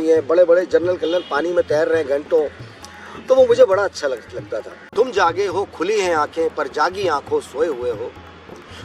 ये बड़े बड़े जनरल कर्नल पानी में तैर रहे हैं घंटों, तो वो मुझे बड़ा अच्छा लगता था। तुम जागे हो खुली हैं आंखें पर जागी आंखों सोए हुए हो,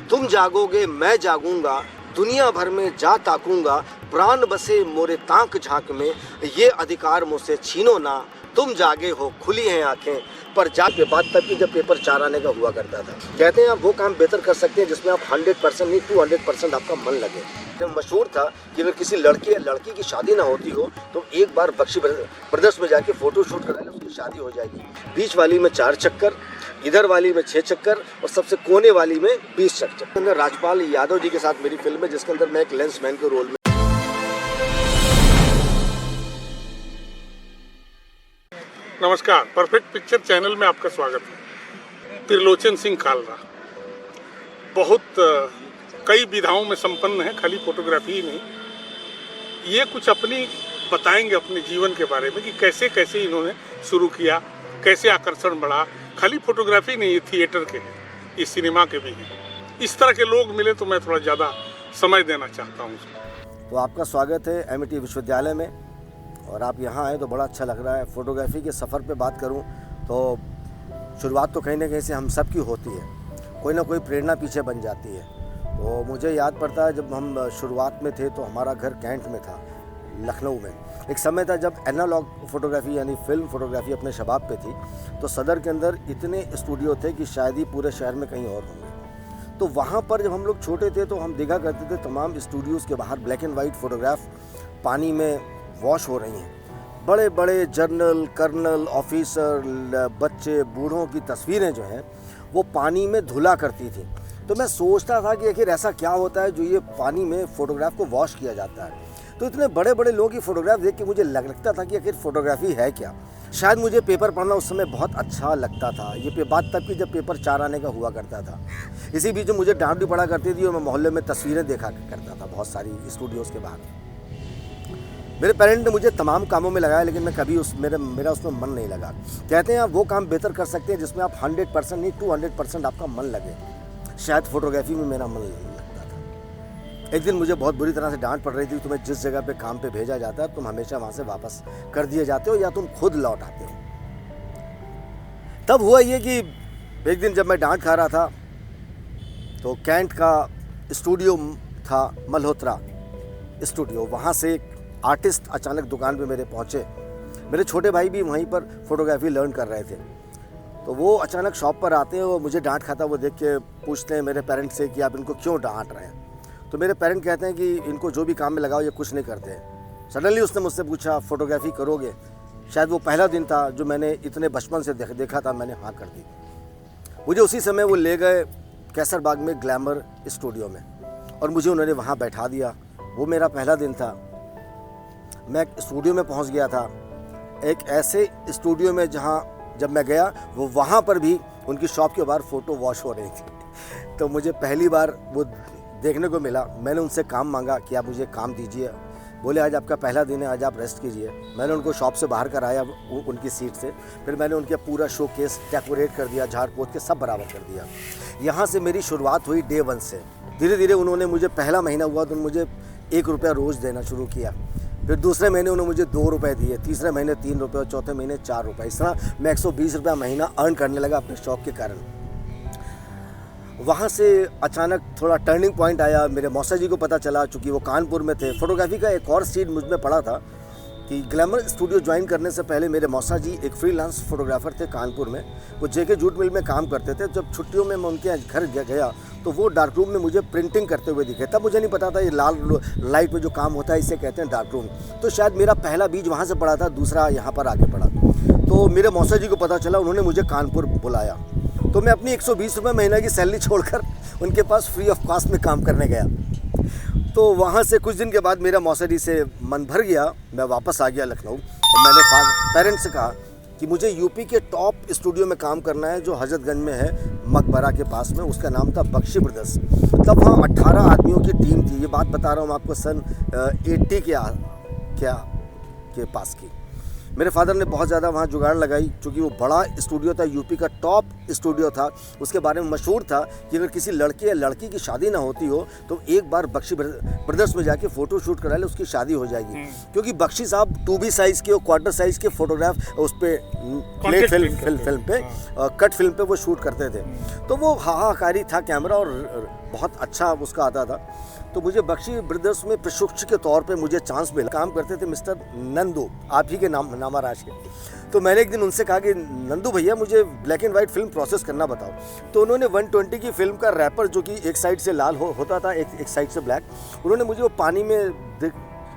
तुम जागोगे मैं जागूंगा दुनिया भर में जा ताकूंगा, प्राण बसे मोरे ताक झांक में ये अधिकार मुझसे छीनो ना, तुम जागे हो खुली हैं आंखें पर जाके बात तब की जब पेपर 4 आने का हुआ करता था। कहते हैं आप वो काम बेहतर कर सकते हैं जिसमें आप 100% नहीं 200% आपका मन लगे। तो मशहूर था कि अगर किसी लड़के या लड़की की शादी ना होती हो तो एक बार बख्शी ब्रदर्स में जाके फोटो शूट करा ले, उसकी शादी हो जाएगी। बीच वाली में 4 चक्कर, इधर वाली में 6 चक्कर और सबसे कोने वाली में 20 चक्कर। अंदर राजपाल यादव जी के साथ मेरी फिल्म है जिसके अंदर मैं एक लेंसमैन के रोल में। नमस्कार, परफेक्ट पिक्चर चैनल में आपका स्वागत है। त्रिलोचन सिंह कालरा बहुत कई विधाओं में संपन्न है, खाली फोटोग्राफी ही नहीं। ये कुछ अपनी बताएंगे अपने जीवन के बारे में कि कैसे कैसे इन्होंने शुरू किया, कैसे आकर्षण बढ़ा। खाली फोटोग्राफी नहीं, ये थिएटर के हैं, ये सिनेमा के भी हैं। इस तरह के लोग मिले तो मैं थोड़ा ज़्यादा समय देना चाहता हूँ। तो आपका स्वागत है एमईटी विश्वविद्यालय में और आप यहाँ आए तो बड़ा अच्छा लग रहा है। फ़ोटोग्राफी के सफ़र पे बात करूँ तो शुरुआत तो कहीं ना कहीं से हम सब की होती है, कोई ना कोई प्रेरणा पीछे बन जाती है। तो मुझे याद पड़ता है जब हम शुरुआत में थे तो हमारा घर कैंट में था, लखनऊ में। एक समय था जब एनालॉग फ़ोटोग्राफी यानी फ़िल्म फ़ोटोग्राफी अपने शबाब पे थी, तो सदर के अंदर इतने स्टूडियो थे कि शायद ही पूरे शहर में कहीं और होंगे। तो वहाँ पर जब हम लोग छोटे थे तो हम देखा करते थे तमाम स्टूडियोज़ के बाहर ब्लैक एंड वाइट फ़ोटोग्राफ पानी में वॉश हो रही हैं। बड़े बड़े जनरल कर्नल ऑफिसर बच्चे बूढ़ों की तस्वीरें जो हैं वो पानी में धुला करती थी। तो मैं सोचता था कि आखिर ऐसा क्या होता है जो ये पानी में फ़ोटोग्राफ को वॉश किया जाता है। तो इतने बड़े बड़े लोगों की फ़ोटोग्राफ देख के मुझे लगता था कि आखिर फ़ोटोग्राफी है क्या। शायद मुझे पेपर पढ़ना उस समय बहुत अच्छा लगता था। ये बात तब की जब पेपर 4 आने का हुआ करता था। इसी बीच में मुझे डांट भी पड़ा करती थी और मैं मोहल्ले में तस्वीरें देखा करता था बहुत सारी स्टूडियोज़ के बाहर। मेरे पेरेंट ने मुझे तमाम कामों में लगाया लेकिन मैं कभी मेरा उसमें मन नहीं लगा। कहते हैं आप वो काम बेहतर कर सकते हैं जिसमें आप 100% नहीं 200% आपका मन लगे। शायद फोटोग्राफी में मेरा मन नहीं लगता था। एक दिन मुझे बहुत बुरी तरह से डांट पड़ रही थी, तुम्हें जिस जगह पे काम पे भेजा जाता है तुम हमेशा वहाँ से वापस कर दिए जाते हो या तुम खुद लौट आते हो। तब हुआ ये कि एक दिन जब मैं डांट खा रहा था तो कैंट का स्टूडियो था मल्होत्रा स्टूडियो, वहाँ से एक आर्टिस्ट अचानक दुकान पे मेरे पहुँचे। मेरे छोटे भाई भी वहीं पर फोटोग्राफी लर्न कर रहे थे। तो वो अचानक शॉप पर आते हैं, वो मुझे डांट खाता वो देख के पूछते हैं मेरे पेरेंट्स से कि आप इनको क्यों डांट रहे हैं। तो मेरे पेरेंट कहते हैं कि इनको जो भी काम में लगाओ ये कुछ नहीं करते। सडनली उसने मुझसे पूछा फोटोग्राफी करोगे। शायद वो पहला दिन था जो मैंने इतने बचपन से देखा था, मैंने हाँ कर दी। मुझे उसी समय वो ले गए कैसरबाग में ग्लैमर स्टूडियो में और मुझे उन्होंने वहाँ बैठा दिया। वो मेरा पहला दिन था। मैं एक स्टूडियो में पहुंच गया था, एक ऐसे स्टूडियो में जहां जब मैं गया वो वहां पर भी उनकी शॉप के बाहर फ़ोटो वॉश हो रही थी। तो मुझे पहली बार वो देखने को मिला। मैंने उनसे काम मांगा कि आप मुझे काम दीजिए। बोले आज आपका पहला दिन है, आज आप रेस्ट कीजिए। मैंने उनको शॉप से बाहर कराया उनकी सीट से, फिर मैंने उनके पूरा शोकेस डेकोरेट कर दिया, झाड़ पोछ के सब बराबर कर दिया। यहाँ से मेरी शुरुआत हुई डे 1 से। धीरे धीरे उन्होंने मुझे पहला महीना हुआ तो मुझे 1 रुपया रोज़ देना शुरू किया। फिर दूसरे महीने उन्होंने मुझे 2 रुपये दिए, तीसरे महीने 3 रुपये और चौथे महीने 4 रुपये। इस तरह मैं 120 रुपया महीना अर्न करने लगा अपने शौक के कारण। वहाँ से अचानक थोड़ा टर्निंग पॉइंट आया। मेरे मौसा जी को पता चला, चूँकि वो कानपुर में थे। फोटोग्राफी का एक और सीड मुझ में पड़ा था कि ग्लैमर स्टूडियो ज्वाइन करने से पहले मेरे मौसा जी एक फ्रीलांस फोटोग्राफर थे कानपुर में। वो जेके जूट मिल में काम करते थे। जब छुट्टियों में मैं उनके घर गया तो वो डार्क रूम में मुझे प्रिंटिंग करते हुए दिखे। तब मुझे नहीं पता था ये लाल लाइट में जो काम होता है इसे कहते हैं डार्क रूम। तो शायद मेरा पहला बीज वहाँ से पड़ा था, दूसरा यहाँ पर आगे पड़ा। तो मेरे मौसा जी को पता चला, उन्होंने मुझे कानपुर बुलाया। तो मैं अपनी 120 रुपये महीने की सैलरी छोड़कर उनके पास फ्री ऑफ कॉस्ट में काम करने गया। तो वहाँ से कुछ दिन के बाद मेरा मौसा जी से मन भर गया, मैं वापस आ गया लखनऊ और मैंने पेरेंट्स से कहा कि मुझे यूपी के टॉप स्टूडियो में काम करना है जो हजरतगंज में है, मकबरा के पास में। उसका नाम था बख्शी ब्रदर्स। तब वहाँ 18 आदमियों की टीम थी। ये बात बता रहा हूँ आपको सन 80 के पास की। मेरे फादर ने बहुत ज़्यादा वहाँ जुगाड़ लगाई, क्योंकि वो बड़ा स्टूडियो था, यूपी का टॉप स्टूडियो था। उसके बारे में मशहूर था कि अगर किसी लड़के या लड़की की शादी ना होती हो तो एक बार बख्शी ब्रदर्स में जाके फ़ोटो शूट करा ले, उसकी शादी हो जाएगी। क्योंकि बख्शी साहब 2B साइज़ के और क्वार्टर साइज़ के फ़ोटोग्राफ उस पर प्ले फिल्म पे कट फिल्म पे वो शूट करते थे। तो वो हाहाकारी था कैमरा, और बहुत अच्छा उसका आता था। तो मुझे बख्शी ब्रदर्स में प्रशिक्षक के तौर पे मुझे चांस मिला। काम करते थे मिस्टर नंदू, आप ही के नामाराज के। तो मैंने एक दिन उनसे कहा कि नंदू भैया मुझे black and white film process करना बताओ। तो उन्होंने 120 की फिल्म का रैपर, जो कि एक साइड से लाल होता था, एक साइड से ब्लैक, उन्होंने मुझे वो पानी में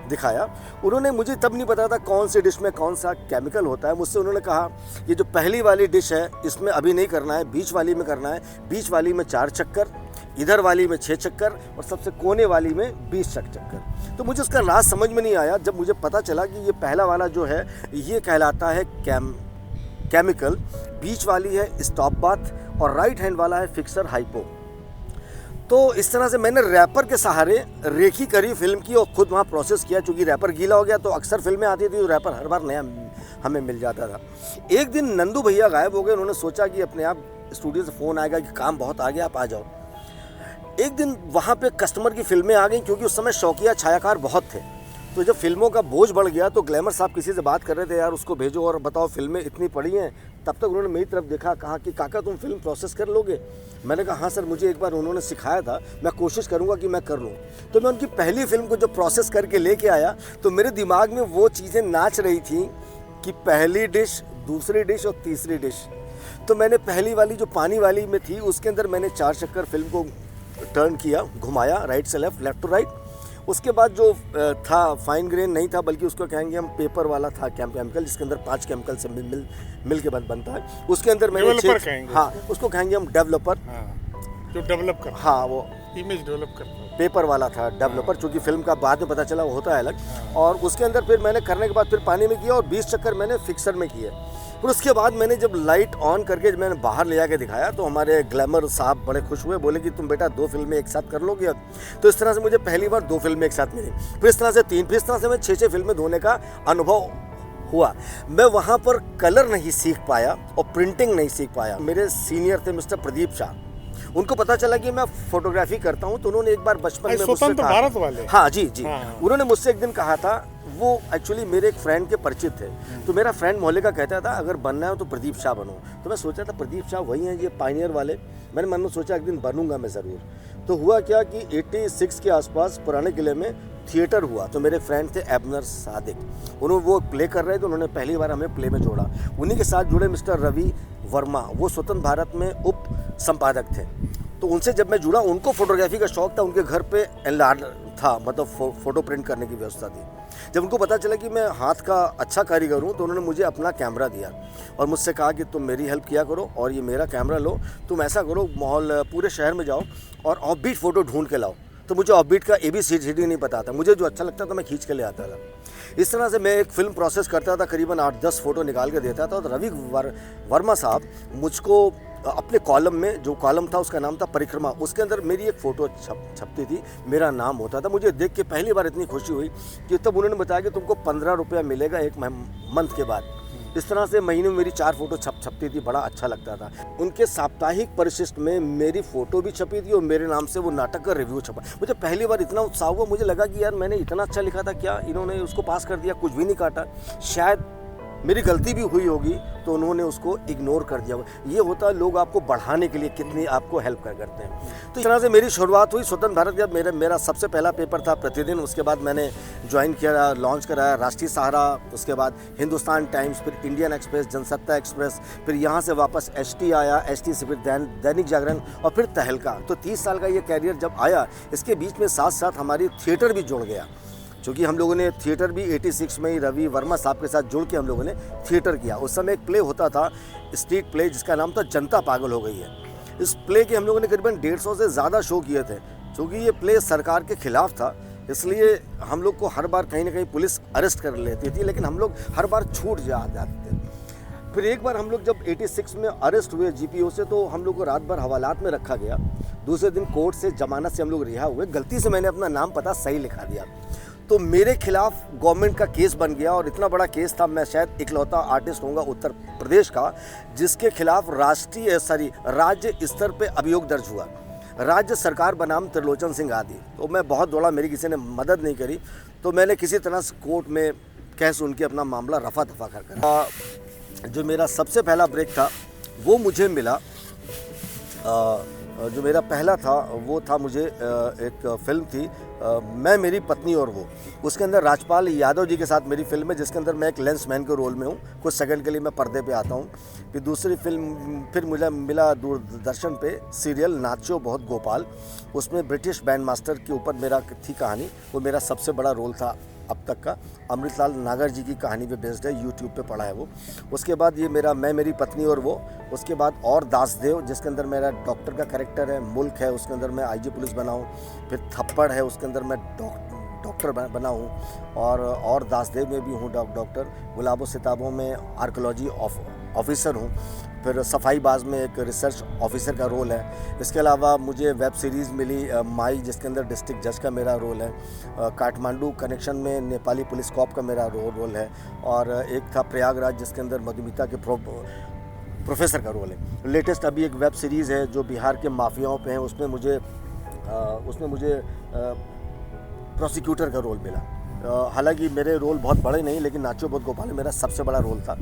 दिखाया। उन्होंने मुझे तब नहीं पता था कौन सी डिश में कौन सा केमिकल होता है। मुझसे उन्होंने कहा ये जो पहली वाली डिश है इसमें अभी नहीं करना है, बीच वाली में करना है। बीच वाली में 4 चक्कर, इधर वाली में 6 चक्कर, और सबसे कोने वाली में 20 चक्कर। तो मुझे उसका राज समझ में नहीं आया जब मुझे पता चला कि ये पहला वाला जो है ये कहलाता है केमिकल, बीच वाली है स्टॉप बाथ, और राइट हैंड वाला है फिक्सर हाइपो। तो इस तरह से मैंने रैपर के सहारे रेखी करी फिल्म की और खुद वहाँ प्रोसेस किया। चूँकि रैपर गीला हो गया तो अक्सर फिल्में आती थी तो रैपर हर बार नया हमें मिल जाता था। एक दिन नंदू भैया गायब हो गए। उन्होंने सोचा कि अपने आप स्टूडियो से फ़ोन आएगा कि काम बहुत आ गया, आप आ जाओ। एक दिन वहाँ पे कस्टमर की फिल्में आ गई, क्योंकि उस समय शौकिया छायाकार बहुत थे। तो जब फिल्मों का बोझ बढ़ गया तो ग्लैमर साहब किसी से बात कर रहे थे, यार उसको भेजो और बताओ फिल्में इतनी पड़ी हैं। तब तक उन्होंने मेरी तरफ देखा, कहा कि काका तुम फिल्म प्रोसेस कर लोगे? मैंने कहा हाँ सर, मुझे एक बार उन्होंने सिखाया था, मैं कोशिश करूँगा कि मैं कर लूँ। तो मैं उनकी पहली फिल्म को जब प्रोसेस करके लेके आया तो मेरे दिमाग में वो चीज़ें नाच रही थी कि पहली डिश, दूसरी डिश और तीसरी डिश। तो मैंने पहली वाली जो पानी वाली में थी उसके अंदर मैंने 4 चक्कर फिल्म को टर्न किया, घुमाया राइट से लेफ्ट, लेफ्ट टू राइट। उसके बाद जो था फाइन ग्रेन नहीं था, बल्कि उसको कहेंगे हम पेपर वाला था केमिकल, जिसके अंदर 5 केमिकल से मिल के बनता है। उसके अंदर मैंने हाँ उसको कहेंगे हम डेवलपर, जो डेवलप कर, हाँ वो इमेज डेवलप करता है, पेपर वाला था डेवलपर, चूँकि फिल्म का बाद में पता चला वो होता है अलग। और उसके अंदर फिर मैंने करने के बाद फिर पानी में किया और 20 चक्कर मैंने फिक्सर में किए। फिर उसके बाद मैंने जब लाइट ऑन करके मैंने बाहर ले आके दिखाया तो हमारे ग्लैमर साहब बड़े खुश हुए, बोले कि तुम बेटा 2 फिल्में एक साथ कर लोगे अब। तो इस तरह से मुझे पहली बार 2 फिल्में एक साथ मिली, फिर इस तरह से 3, फिर इस तरह से मैं 6 फिल्में धोने का अनुभव हुआ। मैं वहाँ पर कलर नहीं सीख पाया और प्रिंटिंग नहीं सीख पाया। मेरे सीनियर थे मिस्टर प्रदीप शाह, उनको पता चला कि मैं फोटोग्राफी करता हूँ, तो उन्होंने एक बार बचपन में मुझसे कहा, भारत वाले, हाँ जी, उन्होंने मुझसे एक दिन कहा था, वो एक्चुअली मेरे एक फ्रेंड के परिचित थे। तो मेरा फ्रेंड मोहल्ले का कहता था अगर बनना है तो प्रदीप शाह बनो। तो मैं सोचा था प्रदीप शाह वही हैं ये पायनियर वाले। मैंने मन में सोचा एक दिन बनूंगा मैं ज़रूर। तो हुआ क्या कि 86 के आसपास पुराने किले में थिएटर हुआ। तो मेरे फ्रेंड थे एबनर सादिक, उन्होंने वो प्ले कर रहे थे, उन्होंने पहली बार हमें प्ले में जोड़ा। उन्हीं के साथ जुड़े मिस्टर रवि वर्मा, वो स्वतंत्र भारत में उप संपादक थे। तो उनसे जब मैं जुड़ा, उनको फोटोग्राफी का शौक था, उनके घर पे एनलार्ज था, मतलब फोटो प्रिंट करने की व्यवस्था थी। जब उनको पता चला कि मैं हाथ का अच्छा कारीगर हूँ तो उन्होंने मुझे अपना कैमरा दिया और मुझसे कहा कि तुम मेरी हेल्प किया करो और ये मेरा कैमरा लो, तुम ऐसा करो माहौल पूरे शहर में जाओ और ऑफबीट फ़ोटो ढूंढ के लाओ। तो मुझे ऑफबीट का ABCD नहीं पता था, मुझे जो अच्छा लगता था मैं खींच के ले आता था। इस तरह से मैं एक फ़िल्म प्रोसेस करता था, करीबन 8-10 फ़ोटो निकाल के देता था। और रवि वर्मा साहब मुझको अपने कॉलम में, जो कॉलम था उसका नाम था परिक्रमा, उसके अंदर मेरी एक फ़ोटो छपती थी, मेरा नाम होता था। मुझे देख के पहली बार इतनी खुशी हुई कि तब उन्होंने बताया कि तुमको 15 रुपया मिलेगा 1 मंथ के बाद। इस तरह से महीने में मेरी 4 फ़ोटो छपती थी, बड़ा अच्छा लगता था। उनके साप्ताहिक परिशिष्ट में मेरी फ़ोटो भी छपी थी और मेरे नाम से वो नाटक का रिव्यू छपा। मुझे पहली बार इतना उत्साह हुआ, मुझे लगा कि यार मैंने इतना अच्छा लिखा था, क्या इन्होंने उसको पास कर दिया, कुछ भी नहीं काटा। शायद मेरी गलती भी हुई होगी तो उन्होंने उसको इग्नोर कर दिया। ये होता है लोग आपको बढ़ाने के लिए कितनी आपको हेल्प करते हैं। तो इस तरह से मेरी शुरुआत हुई। स्वतंत्र भारत जब मेरा सबसे पहला पेपर था प्रतिदिन, उसके बाद मैंने ज्वाइन किया, लॉन्च कराया राष्ट्रीय सहारा, उसके बाद हिंदुस्तान टाइम्स, फिर इंडियन एक्सप्रेस, जनसत्ता एक्सप्रेस, फिर यहाँ से वापस HT आया, HT से फिर दैनिक जागरण और फिर तहलका। तो 30 साल का ये कैरियर जब आया, इसके बीच में साथ साथ हमारी थिएटर भी जुड़ गया, क्योंकि हम लोगों ने थिएटर भी 86 में ही रवि वर्मा साहब के साथ जुड़ के हम लोगों ने थिएटर किया। उस समय एक प्ले होता था, स्ट्रीट प्ले, जिसका नाम था जनता पागल हो गई है। इस प्ले के हम लोगों ने करीबन 150 से ज़्यादा शो किए थे। क्योंकि ये प्ले सरकार के खिलाफ था, इसलिए हम लोग को हर बार कहीं ना कहीं पुलिस अरेस्ट कर लेती थी, लेकिन हम लोग हर बार छूट जाते थे। फिर एक बार हम लोग जब 86 में अरेस्ट हुए GPO से, तो हम लोग को रात भर हवालात में रखा गया। दूसरे दिन कोर्ट से जमानत से हम लोग रिहा हुए। गलती से मैंने अपना नाम पता सही लिखा दिया, तो मेरे खिलाफ गवर्नमेंट का केस बन गया और इतना बड़ा केस था, मैं शायद इकलौता आर्टिस्ट होऊंगा उत्तर प्रदेश का जिसके खिलाफ राज्य स्तर पे अभियोग दर्ज हुआ। राज्य सरकार बनाम त्रिलोचन सिंह आदि। तो मैं बहुत दौड़ा, मेरी किसी ने मदद नहीं करी, तो मैंने किसी तरह से कोर्ट में कह सुन के अपना मामला रफा दफा कर जो मेरा सबसे पहला ब्रेक था वो मुझे मिला। जो मेरा पहला था वो था, मुझे एक फिल्म थी मैं मेरी पत्नी और वो, उसके अंदर राजपाल यादव जी के साथ मेरी फिल्म है जिसके अंदर मैं एक लेंसमैन के रोल में हूँ। कुछ सेकंड के लिए मैं पर्दे पे आता हूँ। फिर दूसरी फिल्म फिर मुझे मिला दूरदर्शन पे सीरियल नाचो बहुत गोपाल, उसमें ब्रिटिश बैंड मास्टर के ऊपर मेरा थी कहानी। वो मेरा सबसे बड़ा रोल था अब तक का। अमृतलाल नागर जी की कहानी पे बेस्ड है, यूट्यूब पे पड़ा है वो। उसके बाद ये मेरा मैं मेरी पत्नी और वो, उसके बाद और दासदेव जिसके अंदर मेरा डॉक्टर का कैरेक्टर है, मुल्क है उसके अंदर मैं आईजी पुलिस बना हूँ, फिर थप्पड़ है उसके अंदर मैं डॉक्टर बना हूँ, और दासदेव में भी हूँ डॉक्टर, गुलाबो सिताबों में आर्कोलॉजी ऑफिसर हूँ, फिर सफाईबाज में एक रिसर्च ऑफिसर का रोल है। इसके अलावा मुझे वेब सीरीज़ मिली माई जिसके अंदर डिस्ट्रिक्ट जज का मेरा रोल है। काठमांडू कनेक्शन में नेपाली पुलिस कॉप का मेरा रोल है, और एक था प्रयागराज जिसके अंदर मधुमिता के प्रोफेसर का रोल है। लेटेस्ट अभी एक वेब सीरीज़ है जो बिहार के माफियाओं पे है, उसमें मुझे प्रोसिक्यूटर का रोल मिला। हालांकि मेरे रोल बहुत बड़े नहीं, लेकिन नाचो बहुत गोपाल मेरा सबसे बड़ा रोल था।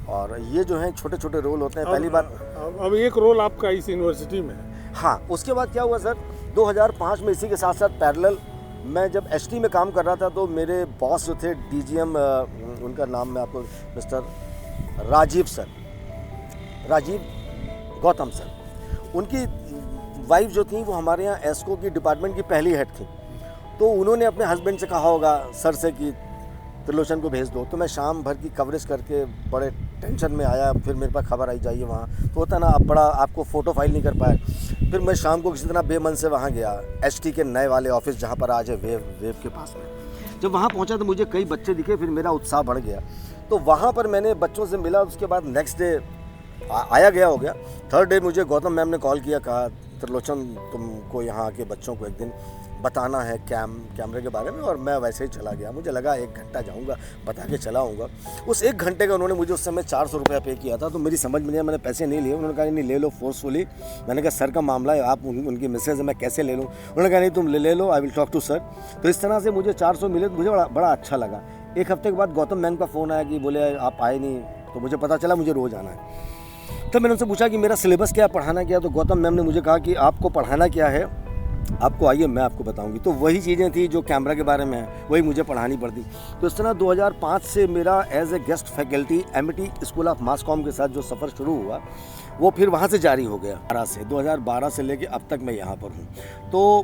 और ये जो हैं छोटे छोटे रोल होते हैं। पहली बार अब एक रोल आपका इस यूनिवर्सिटी में है। हाँ, उसके बाद क्या हुआ सर, 2005 में इसी के साथ साथ पैरेलल मैं जब एसटी में काम कर रहा था तो मेरे बॉस जो थे डीजीएम, उनका नाम मैं आपको, मिस्टर राजीव गौतम सर, उनकी वाइफ जो थी वो हमारे यहाँ एस्को की डिपार्टमेंट की पहली हेड थी। तो उन्होंने अपने हस्बैंड से कहा होगा सर से कि त्रिलोचन को भेज दो। तो मैं शाम भर की कवरेज करके बड़े टेंशन में आया, फिर मेरे पास खबर आई जाइए वहाँ, तो होता ना आप बड़ा आपको फ़ोटो फाइल नहीं कर पाए। फिर मैं शाम को किसी तरह बेमन से वहाँ गया, एसटी के नए वाले ऑफिस जहाँ पर आज है वेव के पास में। जब वहाँ पहुँचा तो मुझे कई बच्चे दिखे, फिर मेरा उत्साह बढ़ गया। तो वहाँ पर मैंने बच्चों से मिला। उसके बाद नेक्स्ट डे आया गया हो गया। थर्ड डे मुझे गौतम मैम ने कॉल किया, कहा त्रिलोचन तुमको यहाँ के बच्चों को एक दिन बताना है कैमरे के बारे में, और मैं वैसे ही चला गया। मुझे लगा 1 घंटा जाऊंगा, बता के चला आऊँगा। उस 1 घंटे का उन्होंने मुझे उस समय 400 रुपया पे किया था। तो मेरी समझ में नहीं, मैंने पैसे नहीं लिए। उन्होंने कहा नहीं ले लो फोर्सफुली। मैंने कहा सर का मामला है, आप उनकी मिसेज है, मैं कैसे ले लूँ। उन्होंने कहा नहीं तुम ले लो, I will talk to sir. तो इस तरह से मुझे 400 मिले तो मुझे बड़ा अच्छा लगा। 1 हफ्ते के बाद गौतम मैम का फ़ोन आया कि बोले आप आए नहीं, तो मुझे पता चला मुझे रोज़ आना है। तो मैंने उनसे पूछा कि मेरा सिलेबस क्या है, पढ़ाना क्या है। तो गौतम मैम ने मुझे कहा कि आपको पढ़ाना क्या है, आपको आइए मैं आपको बताऊंगी। तो वही चीज़ें थी जो कैमरा के बारे में है, वही मुझे पढ़ानी पड़ती। तो इस तरह 2005 से मेरा as a guest faculty Amity school of mass com के साथ जो सफ़र शुरू हुआ वो फिर वहाँ से जारी हो गया। 2012 से लेके अब तक मैं यहाँ पर हूँ। तो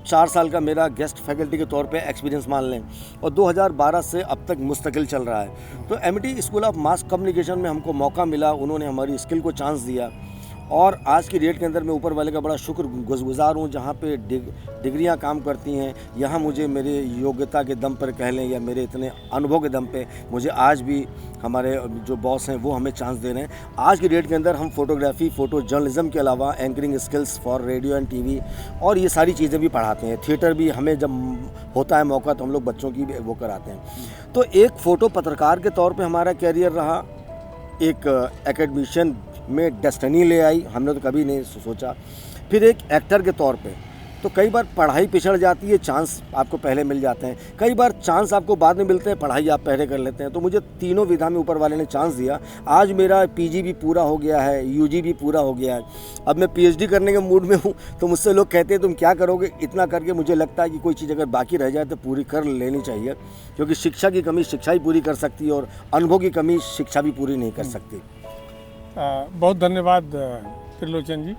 4 साल का मेरा गेस्ट फैकल्टी के तौर पे एक्सपीरियंस मान लें, और 2012 से अब तक मुस्तकिल चल रहा है। तो Amity school of mass communication में हमको मौका मिला, उन्होंने हमारी स्किल को चांस दिया, और आज की डेट के अंदर मैं ऊपर वाले का बड़ा शुक्रगुजार हूँ जहाँ पे डिग्रियाँ काम करती हैं। यहाँ मुझे मेरे योग्यता के दम पर कह लें या मेरे इतने अनुभव के दम पे मुझे आज भी हमारे जो बॉस हैं वो हमें चांस दे रहे हैं। आज की डेट के अंदर हम फोटोग्राफी, फोटो जर्नलिज्म के अलावा anchoring skills for radio and TV और ये सारी चीज़ें भी पढ़ाते हैं। थिएटर भी हमें जब होता है मौका तो हम लोग बच्चों की वो कराते हैं। तो एक फ़ोटो पत्रकार के तौर पर हमारा कैरियर रहा, एक एकेडमिशियन में डेस्टिनी ले आई, हमने तो कभी नहीं सोचा। फिर एक एक्टर के तौर पे तो कई बार पढ़ाई पिछड़ जाती है, चांस आपको पहले मिल जाते हैं, कई बार चांस आपको बाद में मिलते हैं, पढ़ाई आप पहले कर लेते हैं। तो मुझे तीनों विधा में ऊपर वाले ने चांस दिया। आज मेरा पीजी भी पूरा हो गया है, यूजी भी पूरा हो गया है, अब मैं पीएचडी करने के मूड में हूँ। तो मुझसे लोग कहते हैं तुम क्या करोगे, इतना करके मुझे लगता है कि कोई चीज़ अगर बाकी रह जाए तो पूरी कर लेनी चाहिए, क्योंकि शिक्षा की कमी शिक्षा ही पूरी कर सकती है और अनुभव की कमी शिक्षा भी पूरी नहीं कर सकती। बहुत धन्यवाद त्रिलोचन जी।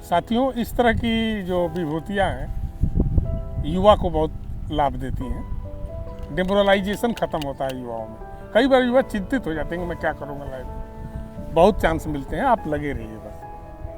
साथियों, इस तरह की जो विभूतियाँ हैं युवा को बहुत लाभ देती हैं। डिमोरलाइजेशन ख़त्म होता है युवाओं में। कई बार युवा चिंतित हो जाते हैं कि मैं क्या करूँगा लाइफ में। बहुत चांस मिलते हैं, आप लगे रहिए।